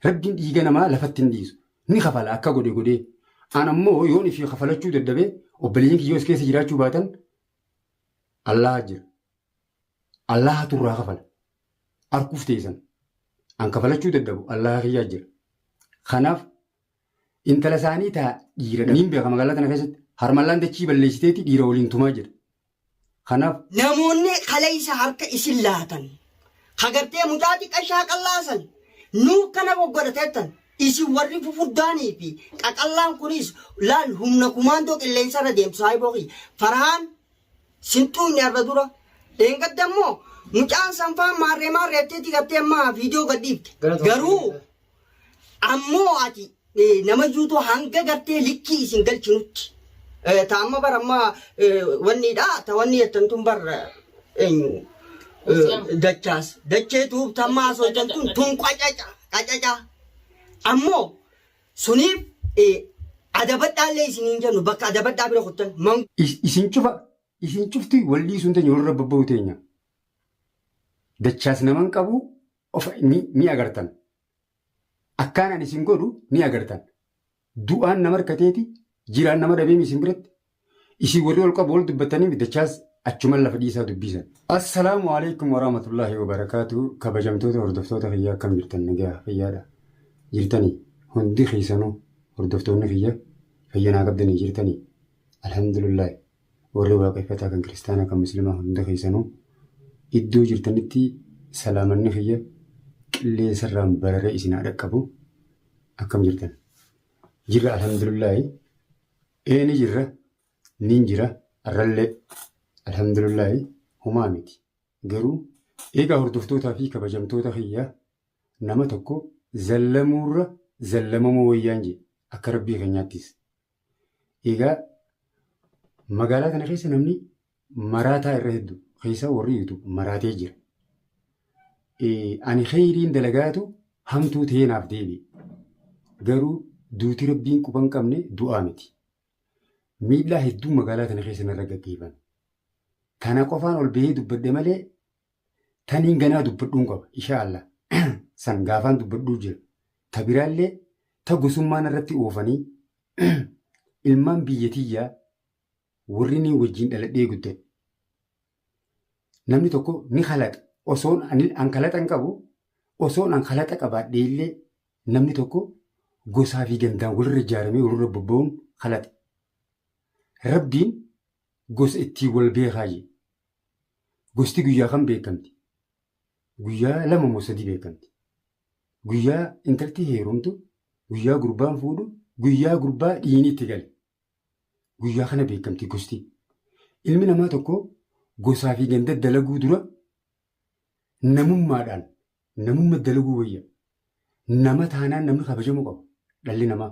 Rabbiin dhiiga namaa lafatti hin dhiisu. Ni kafala akka godhe. An ammoo yoon ifii kafalachuu dadhabee obboleeyyiin kiyyoos keessa jiraachuu baatan Allah jira. Allah turraa kafala. Arkuuf teessan. An kafalachuu dadhabu Allah kiyyaa jira. Kanaaf intala isaanii ta'a dhiira niin beeka magaalaa tana keessatti harmallaan dachii balleessiteeti dhiira waliin tumaa jira. Kanaaf namoonni kaleessa harka isin laatan hagartee mutaati qashaa qallaasan nuu kana godhateettan isin warri fufurdaanii fi qaqallaan kunis laal humna kumaandoo qilleensarra deemtu saayiboqii Farhaan sintuun yarra dura deengaddammoo mucaan sanfaan maarreetteeti gattee ammaa viidiyoo gadhiifte garuu ammoo ati nama juutuu hanga gartee likkii isin galchinutti taamma barammaa wanniidha ta wanni yettantun barra eenyu dachaas dacheetu tammaa soojantun tun qacaca ammoo suniif adabadhaallee isiniin jennu bakka adabadhaa bira kuttan isin cufti walii sun teenya warra babba'u teenya dachaas naman qabu of ni agartan akkaan isin godhu ni agartan du'aan nama harkateeti jiraan nama dhabee isin biratti isin warri ol qabu ol dubbatanii dachaas achuman lafa dhiisaa dubbisan. Assalaamu alaikum warahmatullahi wabarakaatu. Kabajamtoota hordoftoota kiyyaa akkam jirtan nagaa fayyaadha jirtanii hundi keessanuu hordoftoonni kiyya fayyanaa qabdanii jirtanii alhamdulillah warri waaqeffataa kan kiristaanaa kan muslimaa hunda keessanuu iddoo jirtanitti salaamanni kiyya qilleensarraan bararee isin dhaqqabu akkam jirtan jirra alhamdulillah eeni jirra nin jira arrallee alhamdulillah humaa miti garuu eegaa hordoftootaa fi kabajamtoota kiyyaa nama tokko zallamuurra zallamamoo wayyaan jee akka rabbii keenyaattis eegaa magaalaa kana keessa namni maraataa irra hedduu keessa warri yuutu maraatee jira. Ani khayriin dalagaatu hamtuu teenaaf deebi garuu duuti rabbiin quban qabne du'aa miti miidhaa hedduu magaalaa tana keessa narra gaggeeffaman kana qofaan ol bahee dubbadde malee taniin ganaa dubbadhuun qaba inshaallah san gaafaan dubbadhuu jira ta biraallee ta gosummaan irratti oofanii ilmaan biyyatiyyaa warri ni wajjin dhaladhee guddan namni tokko ni khalaqa osoon an khalaxan qabu osoon an khalaxa qabaadhee illee namni tokko gosaa fi gandaan walirra ijaaramee walirra bobba'uun khalaxa. Rabbiin gosa ittiin wal beekaa jee gosti guyyaa kan beekamti guyyaa lama moo sadii beekamti guyyaa intalti heerumtu guyyaa gurbaan fuudhu guyyaa gurbaa dhiini itti gale guyyaa kana beekamti gosti ilmi namaa tokko gosaa fi ganda dalaguu dura namummaadhaan namumma dalaguu wayya nama taanaan namni kabajamuu qaba dhalli namaa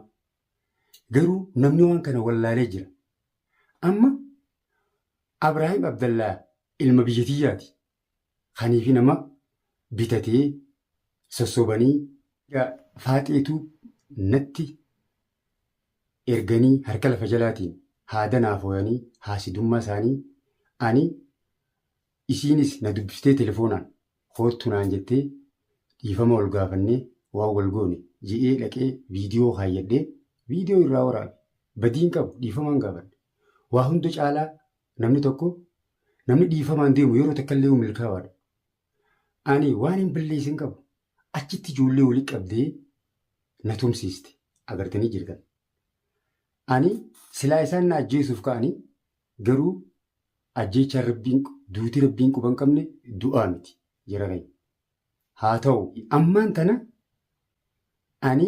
garuu namni waan kana wallaalee jira amma Abrahaam Abdallaa ilma biyyatiyyaati kaniifi nama bitatee sossobanii faaxeetu natti erganii harka lafa jalaatiin haada naaf hooyanii haasidummaa isaanii ani isiinis na dubbistee telefoonaan koottu naan jettee dhiifama ol gaafannee waa wal goone ji'ee dhaqee viidiyoo kaayyadhee viidiyoo irraa waraabe badiin qabu dhiifamaan gaafadhe waa hunda caalaa namni tokko namni dhiifamaan deemu yeroo takkallee milkaawaadha. Ani waan hin balleessin qabu achitti ijoollee walii qabdee na tumsiiste agartanii jirtan. Ani silaa isaan na ajjeesuuf ka'anii garuu ajjeechaan rabbiin duuti rabbiin quban qabne du'aa miti jira ga'e. Haa ta'u ammaan tana ani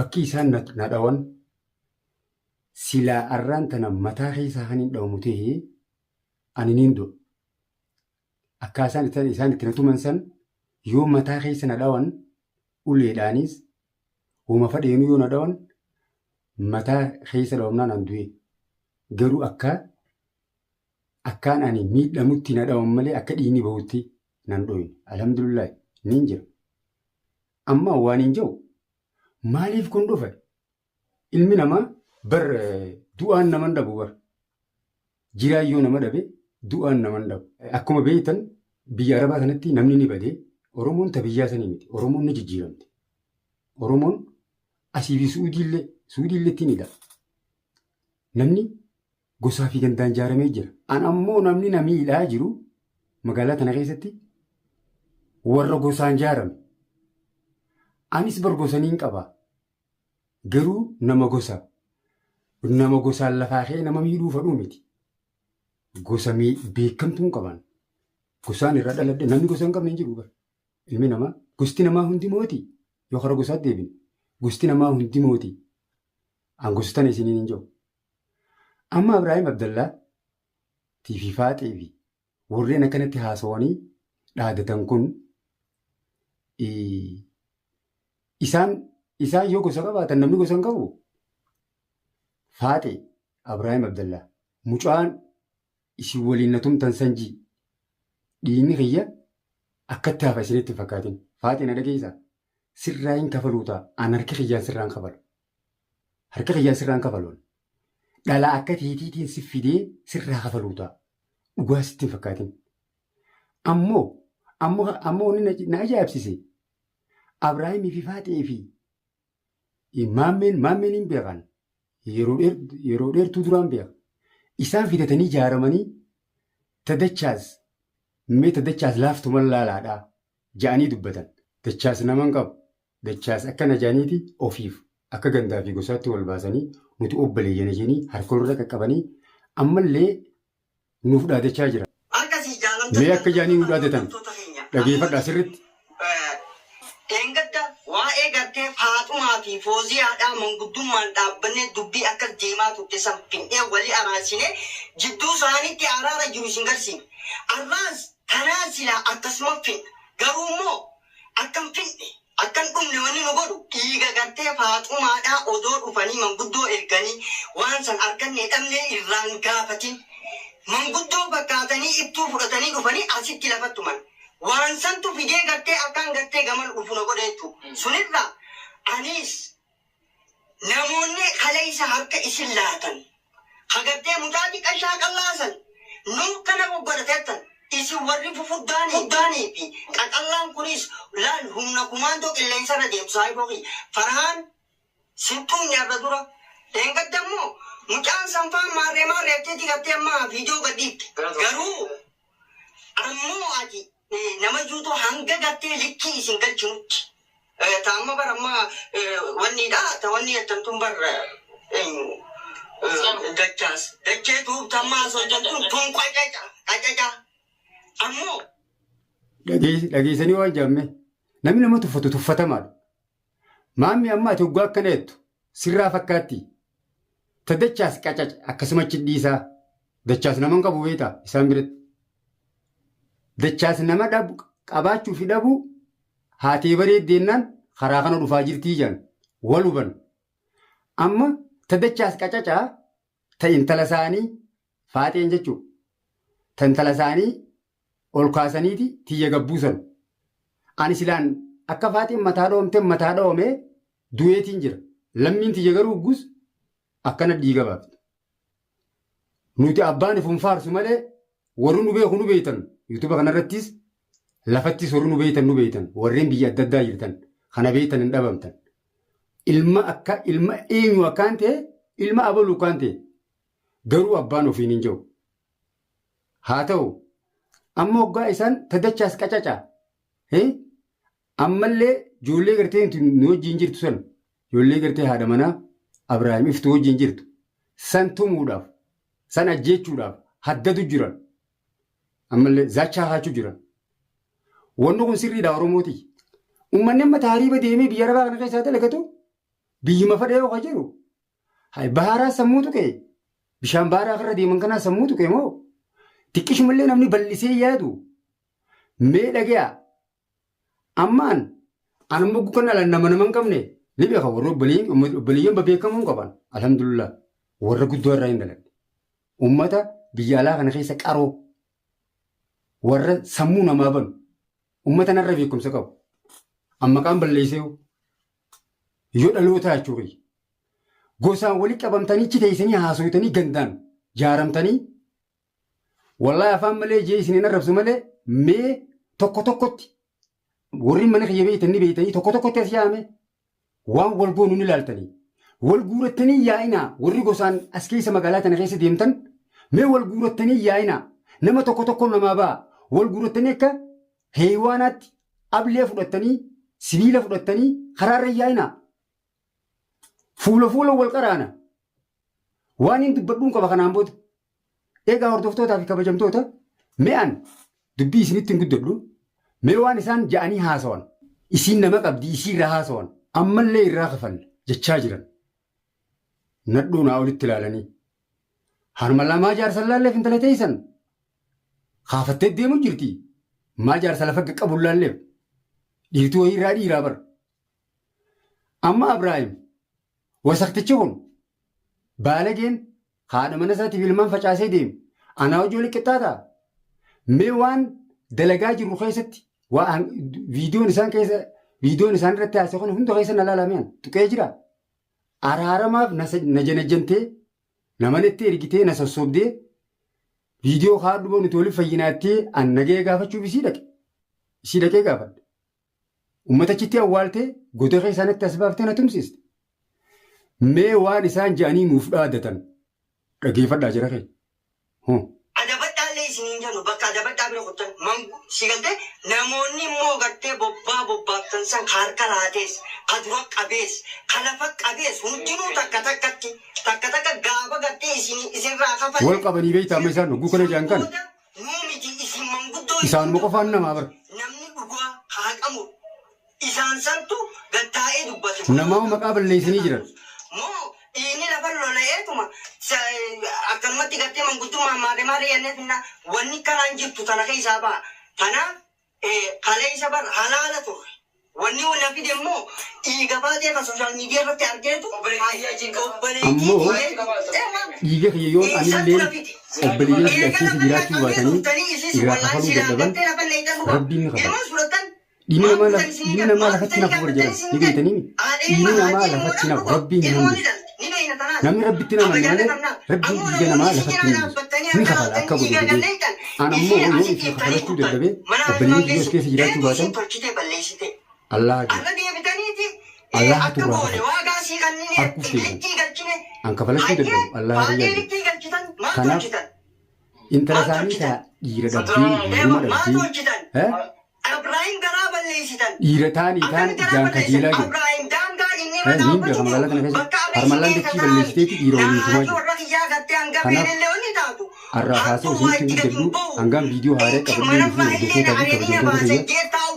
bakki isaan na dhawan silaa arraan tana mataa keessaa kan hin dhawamu ta'ee ani niin du'a. Akka isaan itti na tuman san yoo mataa keessa na dhawan uleedhaanis uuma fadheenuu yoo na dhawan mataa keessa dhawamnaan an du'e garuu akkaan ani miidhamutti na dhawan malee akka dhiini bahutti nan dhoyin alhamdulillah niin jira. Amma waan hin jiru maaliif kun dhufe ilmi namaa bar du'aan naman dhabu bar jiraayyoo nama dhabe du'aan naman dhabu akkuma beektan biyya arabaa kanatti namni ni badee oromoon ta biyyaa sanii miti oromoon ni jijjiiramte Oromoon asii fi Suudiillee ittiinidha. Namni gosaa fi gandaan ijaaramee jira. An ammoo namni na miidhaa jiru magaalaa tana keessatti warra gosaan ijaarame. Anis bar gosaniin qaba. Garuu nama gosaan lafaa kee nama miidhuu fadhuu miti. Gosa beekamtuun qaban. Gosaan irraa dhaladhe namni gosa hin qabne hin jiru. Ilmi namaa gosti namaa hundi mootii yoo karaa gosaatti deebine gosti namaa hundi mootii. An gostan isiniin hin jiru. Amma Ibraahim Abdallaa tiifii faaxee fi warreen akkanatti haasawanii dhaadatan kun isaan yoo gosa qabaatan namni gosa hin qabu. Faaxee Ibraahim Abdallaa mucaan isin waliin na tumtan sanjii dhiinni kiyya akkatti hafa isinitti fakkaatin. Faaxee na dhageessaa sirraa hin kafaluu ta'a. An harka kiyyaan sirraan kafalu. Harka kiyyaan sirraan kafaluun. Dhalaa akka tiitiitiin si fidee sirraa kafaluu ta'a. Dhugaa sitti hin fakkaatin. Ammoo inni na ajaa'ibsise. Ibraahimii fi Faaxee fi maammeen hin beekan. Yeroo dheertuu duraan beeka. Isaan fidatanii ijaaramanii tadachaas laaftuman laalaadhaa ja'anii dubbatan. Dachaas nama hin qabu. Dachaas akkana ja'aniiti ofiif akka gandaa fi gosaatti wal baasanii nuti obboleeyyana jenii harka walirra qaqqabanii ammallee nuuf dhaadachaa jira. Mee akka ja'anii nuuf dhaadatan dhageeffadhaa sirritti. Waa'ee gartee Faaxumaa fi Fooziyaadhaa manguddummaan dhaabbannee dubbii akka deemaa turte san finnee walii araarsinee jidduu isaaniitti araara jiru isin garsiifne. Arraas kanaan silaa akkasuma finna. Garuu immoo akkan finne akkan dhumne wanni nu godhu dhiiga gartee Faaxumaadhaa odoo dhufanii manguddoo erganii waan san argannee dhabnee irraan gaafatin. Manguddoo fakkaatanii ibtuu fudhatanii dhufanii asitti lafattuman. Waan santu fidee gartee akkaan gartee gaman dhufu na godhe jechuudha. Sunirraa anis namoonni kaleessa harka isin laatan hagartee mutaati qashaa qallaasan nu kana godhateettan isin warri fufuddaanii fi qaqallaan kunis laal humna kumaandoo qilleensarra deemsaa boqii Farhaan sintuun yarra dura deengaddammoo mucaan sanfaan maarreetteeti gartee ammaa viidiyoo gadhiitti garuu ammoo ati nama juutoo hanga gartee likkii isin galchinutti. Taa'amma bara ammaa wanniidha. Tawanni attantuun bara dachaas. Dachee tuubtammaa sochotuun tun qacaca. Ammoo. Dhageessanii waan jaamme namni nama tuffatu tuffatamaadha. Maammi amma ati hoggaa akkana jettu sirraa fakkaatti. Ta dachaas qacaca akkasuma cidhiisaa. Dachaas nama hin qabu beektaa isaan biratti. Dachaas nama qabaachuu fi dhabuu haatee bareeddeennan karaa kana dhufaa jirtii jiran wal huban. Amma ta dachaas qacacaa ta intala isaanii Faaxeen jechuudha. Ta intala isaanii ol kaasaniiti tiyya gabbuusan. Ani silaan akka Faaxeen mataa dhoomee du'eetiin jira. Lammiin tiyya garuu gus akkana dhiiga baafte. Nuti abbaan ifuun faarsu malee warri nu beeku nu beeytan. YouTube kanarrattis lafattis warri nu beeytan warreen biyya adda addaa jirtan kana beeytan hin dhabamtan. Ilma eenyu akkaan ta'e ilma abaluu akkaan ta'e garuu abbaan ofiin hin jiru. Haa ta'u amma hoggaa isaan tadachaas qacacaa ammallee ijoollee gartee nu wajjin jirtu san ijoollee gartee haadha manaa Ibraahim iftuu wajjin jirtu san tumuudhaaf san ajjeechuudhaaf haddatu jiran. Ammallee zaachaa haachuu jiran. Wanni kun sirriidha Oromooti. Uummanni amma taariiba deemee biyya arabaa kana keessaa dalagatu biyyuma fadhee yoo jiru. Baaraa sammuu tuqee bishaan baaraa irra deeman kanaa sammuu tuqee moo xiqqishumallee namni bal'isee yaadu mee dhagayaa ammaan an moggu kan ala nama hin qabne ni beeka warra obboleeyyan beekamuun qaban alhamdulillah warra guddoo irraa hin daladhe. Uummata biyya alaa kana keessa qaroo. Warra sammuu namaa banu uummata narra beekumsa qabu. Amma qaan balleessee yoo dhaloota jechuudha. Gosaan walitti qabamtanii ichi teessanii haasawitanii gandaan jaaramtanii wallaahi afaan malee jee isiniin arrabsu malee mee tokko tokkotti warri mana kiyya beeytanii tokko tokkotti as yaame waan wal goonuu ni ilaaltanii. Wal guurattanii yaa'inaa warri gosaan as keessa magaalaa tana keessa deemtan mee wal guurattanii yaa'inaa nama tokko namaa ba'a. Wal guurattanii akka heewaanaatti ablee fudhattanii sibiila fudhattanii karaarra yaa'inaa. Fuula wal qaraana. Waan hin dubbadhuun qaba kanaan booda. Egaa hordoftootaa fi kabajamtoota mee'an dubbii isinitti hin guddadhu. Mee waan isaan ja'anii haasawan. Isiin nama qabdi isii irraa haasawan. Ammallee irraa kafan jechaa jiran. Nadhuu naa olitti ilaalanii. Harma lamaa jaarsa laalleef intala teessan. Kaafattee deemu jirti. Maa jaarsa lafa qaqqabu laalleef. Dhiirtuu wayii irraa dhiiraa bara. Amma Abrahaam wasaqtichi kun baalageen haadha mana isaatiif ilmaan facaasee deemu. Anaa hojii walitti qixxaataa. Mee waan dalagaa jiru keessatti waan viidiyoon isaan irratti haasa'e kun hunda keessa na laalameen tuqee jira. Araaramaaf na janajjantee namanatti ergitee na sossobdee viidiyoo haadhuma nuti waliif fayyinaattee an nagee gaafachuuf isii dhaqee gaafadhe. Uummatachitti awwaaltee goda keessaanitti as baaftee na tumsiste. Mee waan isaan ja'anii nuuf dhaadatan dhageeffadhaa jira kee. Adabadhaallee isiniin jennu bakka adabadhaa bira kuttan mangu si galtee namoonni immoo gartee bobbaaftan san harka laatees ka dura qabees ka lafa qabees hundinuu takka gaafa gartee isinirraa kafan. Wal qabanii beektaa amma isaan dhuguu kana jaan kana. Nuumiti isin manguddoo. Isaanuma qofaan namaa bara. Namni dhugaa haa qabu. Isaan santu gattaa'ee dubbate. Namaa maqaa balleessanii jiran. Moo inni lafa lola'eetuma akkanumatti gartee manguddummaa maadee yennee finna wanni kanaan jirtu tana keessaa ba'a. Kanaaf kalee isa bara halaala ture. Wanni na fide immoo dhiiga baatee kan sooshaal miidiyaa irratti argeetu. Ammoo dhiiga kiyyoon anillee obboleeyyan keessa jiraachuu baatanii irraa kafaluu dadhaban rabbiin ni kafala. Dhiinni namaa lafatti nafu barjaa ni beektanii dhiinni namaa lafatti nafu rabbiin hin hundu. Namni rabbitti nama malee rabbiin dhiiga namaa lafatti ni kafala akka godhu godhee. An ammoo yoo itti kafalachuu dadhabee obboleeyyan kiyyoos keessa jiraachuu baatan Allah tu harkuuf teessan an kafalachuu dadhabu Allah tajaajila. Kanaaf intala isaanii ta'a dhiira dhabdee dhuma dhabdee Abrahaam garaa balleessitan. Dhiira taanii taan ijaan kajeelaa jiru. Niin beeka magaalaa kana keessa harmallaan dachii balleessiteeti dhiira waliin tumaa jiru. Kanaaf har'aa kaasee isinitti guddadhu hangaan viidiyoo haaraa qabannee fi hordofootaa fi kabajamtoota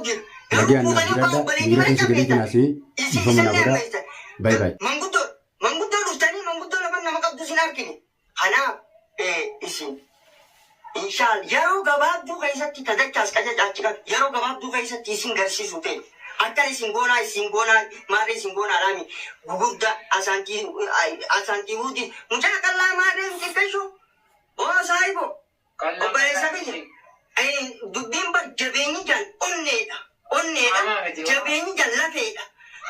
kiyya. Lagi anak berada, dia kan segera jenazah, ibu mana berada, bye bye. Manguddoo dhuftanii manguddoo lafa nama qabdu sin argine. Kanaaf isin inshaalla yeroo gabaabduu keessatti tadakkaas qacacaachika yeroo gabaabduu keessatti isin garsiisu ta'e akka isin goonaa maarree isin goonaa laami gugurda asaantii huuti mucaa qallaa maarree hin xiqqeessu oo saahibo obboleessa biyya dubbiin bar jabeenyi jaan onneedha. Jabeenyi jaan lafeedha.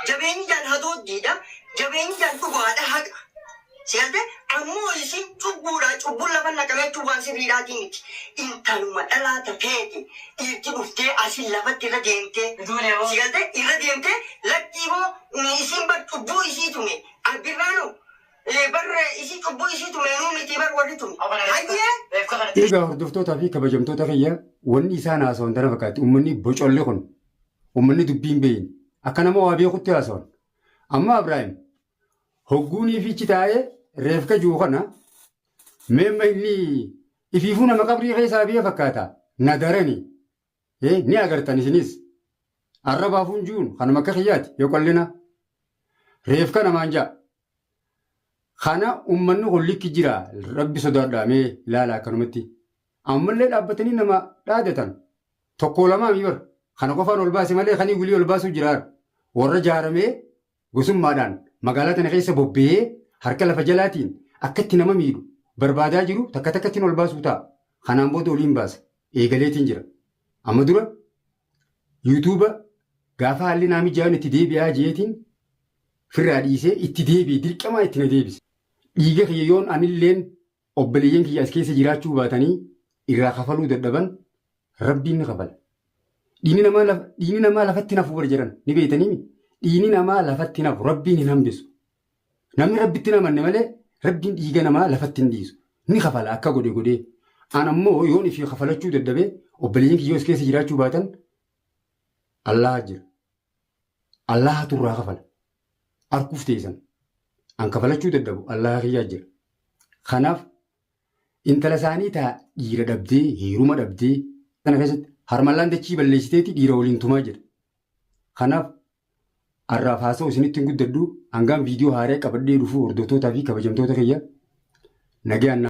Jabeenyi jaan hadooddiidha. Jabeenyi jaan dhugaadha haqa. Sigalte ammoo isin cubbuun lafa naqamechuu waan sirriidhaatii miti. Intaluma dhalaata feeti. Dhiirti dhuftee asin lafatti irra deemtee. Sigalte irra deemtee lakkiiboo isin bar cubbuu isii tume. Albirraanoo barra isii cubbuu isii tume nuu miti bar warri tume. Hayyee. Egaa hordoftootaa fi kabajamtoota kiyya wanni isaan haasawan tana fakkaatti uummanni bocollee kun uummanni dubbiin beeyin akka nama waa beekutti haasawan. Amma Abrahaam hogguunii fiichi taa'ee reefka jiru kana meemma inni ifiifuu nama qabrii keessaa biyya fakkaata na darani ni agartan isinis arrabaafuun jiruun kanuma akka kiyyaati yoo qallina reefka namaan ja'a. Kana uummanni hollikki jira rabbi sodaadhaamee ilaala akkanumatti. Ammallee dhaabbatanii nama dhaadatan tokko lamaa miibar kana qofaan ol baase malee kanii gulii ol baasuu jiraar warra jaaramee gosummaadhaan magaalaa tana keessa bobba'ee harka lafa jalaatiin akka itti nama miidhu barbaadaa jiru takka takkattiin ol baasuu ta'a. Kanaan booda oliin baasa eegaleetiin jira. Amma dura yuutuuba gaafa haalli naa mijaa'an itti deebi'aa jeetiin firraa dhiisee itti deebi'e dirqamaa itti na deebise. Dhiiga kiyyoon anilleen obboleeyyan kiyya as keessa jiraachuu baatanii irraa kafaluu dadhaban rabbiin ni kafala. Dhiinni namaa lafatti nafu bara jiran ni beektanii dhiini namaa lafatti nafu rabbiin hin hambisu. Namni rabbitti namanne malee rabbiin dhiiga namaa lafatti hin dhiisu. Ni kafala akka godhee. An ammoo yoon ifii kafalachuu dadhabee obboleeyyiin kiyyoos keessa jiraachuu baatan Allah jira. Allah turraa kafala. Arkuuf teessan. An kafalachuu dadhabu Allah kiyyaa jira. Kanaaf intala isaanii ta'a dhiira dhabdee heeruma dhabdee kana keessatti harmallaan dachii balleessiteeti dhiira waliin tumaa jira. Kanaaf har'aaf haasa'u isinitti hin guddadhu hangaan viidiyoo haaraa qabadhee dhufuu hordoftootaa fi kabajamtoota kiyya nagaan